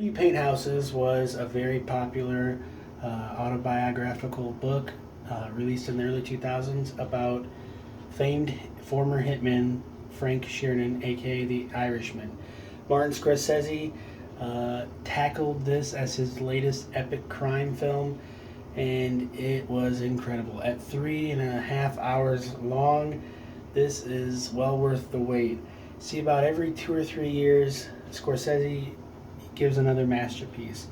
You Paint Houses was a very popular autobiographical book released in the early 2000s about famed former hitman Frank Sheeran, aka the Irishman. Martin Scorsese tackled this as his latest epic crime film, and it was incredible. At 3.5 hours long, this is well worth the wait. See, about every 2 or 3 years, Scorsese gives another masterpiece.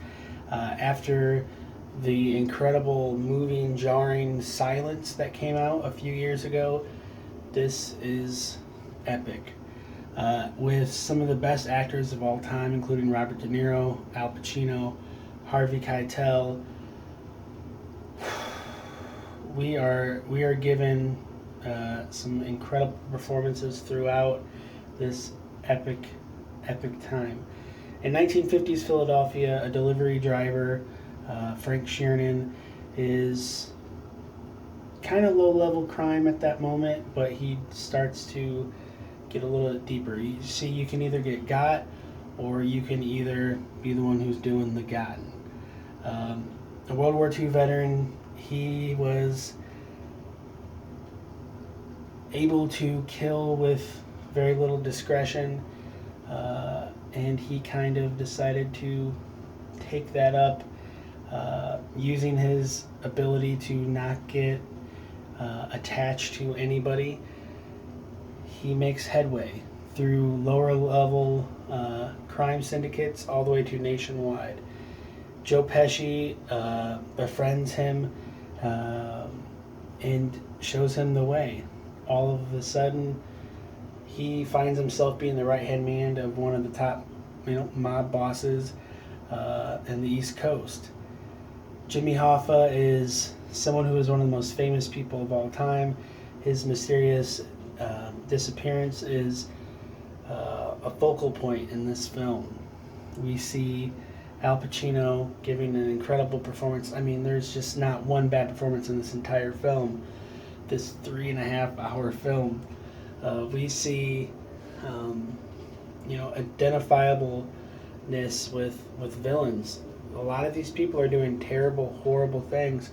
After the incredible, moving, jarring Silence that came out a few years ago, this is epic. With some of the best actors of all time, including Robert De Niro, Al Pacino, Harvey Keitel, we are given some incredible performances throughout this epic epic time. In 1950s Philadelphia, a delivery driver, Frank Sheeran, is kind of low level crime at that moment, but he starts to get a little bit deeper. You see, you can either get got or you can either be the one who's doing the gotten. A World War II veteran, he was able to kill with very little discretion, and he kind of decided to take that up, using his ability to not get attached to anybody. He makes headway through lower level crime syndicates all the way to nationwide. Joe Pesci befriends him and shows him the way. All of a sudden, he finds himself being the right hand man of one of the top, mob bosses in the East Coast. Jimmy Hoffa is someone who is one of the most famous people of all time. His mysterious disappearance is a focal point in this film. We see Al Pacino giving an incredible performance. I mean, there's just not one bad performance in this entire film. This 3.5 hour film. We see, identifiableness with villains. A lot of these people are doing terrible, horrible things,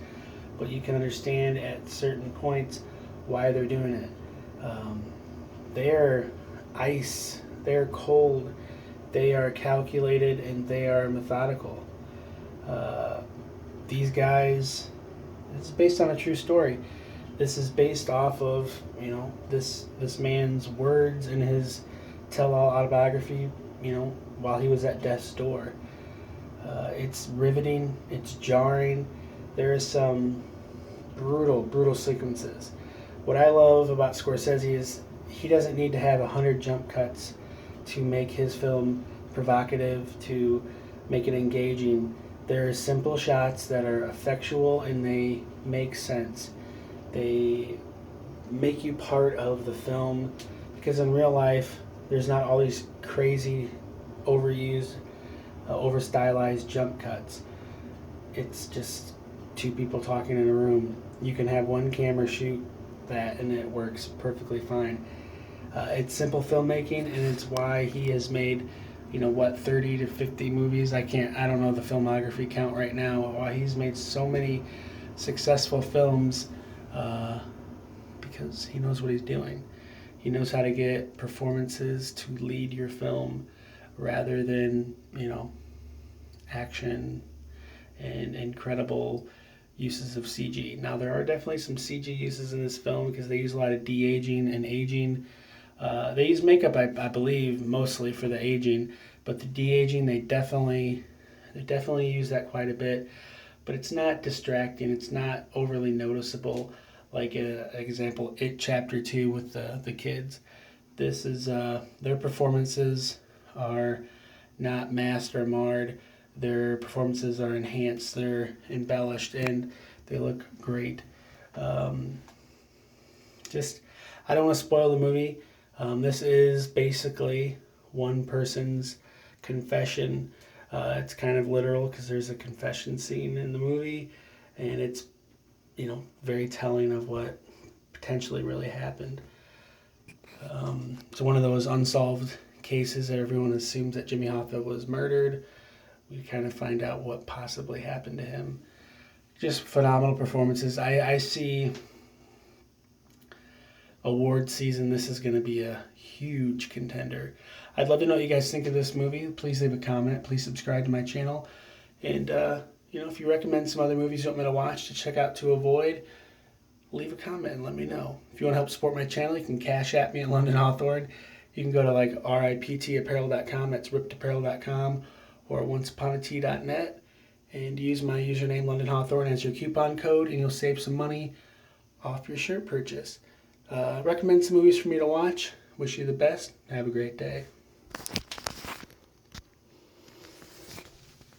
but you can understand at certain points why they're doing it. They're ice, they're cold, they are calculated, and they are methodical. These guys, it's based on a true story. This is based off of, this man's words in his tell-all autobiography, while he was at death's door. It's riveting, it's jarring. There is some brutal sequences. What I love about Scorsese is he doesn't need to have 100 jump cuts to make his film provocative, to make it engaging. There are simple shots that are effectual and they make sense. They make you part of the film, because in real life there's not all these crazy, overused, over stylized jump cuts. It's just two people talking in a room. You can have one camera shoot that and it works perfectly fine. It's simple filmmaking, and it's why he has made 30 to 50 movies. I don't know the filmography count right now. Why he's made so many successful films, because he knows what he's doing. He knows how to get performances to lead your film rather than action and incredible uses of CG. Now, there are definitely some CG uses in this film because they use a lot of de-aging and aging. They use makeup, I believe, mostly for the aging, but the de-aging, they definitely use that quite a bit. But it's not distracting. It's not overly noticeable. Like example, It Chapter 2 with the kids. This is their performances are not masked or marred. Their performances are enhanced. They're embellished, and they look great. Just, I don't want to spoil the movie. This is basically one person's confession. It's kind of literal because there's a confession scene in the movie, and it's, very telling of what potentially really happened. It's one of those unsolved cases that everyone assumes that Jimmy Hoffa was murdered, we kind of find out what possibly happened to him. Just phenomenal performances. I see award season, this is going to be a huge contender. I'd love to know what you guys think of this movie. Please leave a comment. Please subscribe to my channel. And, if you recommend some other movies you want me to watch to check out to avoid, leave a comment and let me know. If you want to help support my channel, you can cash at me at London Hawthorne. You can go to like riptapparel.com, that's rippedapparel.com, or onceuponat.net, and use my username London Hawthorne as your coupon code, and you'll save some money off your shirt purchase. Recommend some movies for me to watch. Wish you the best. Have a great day.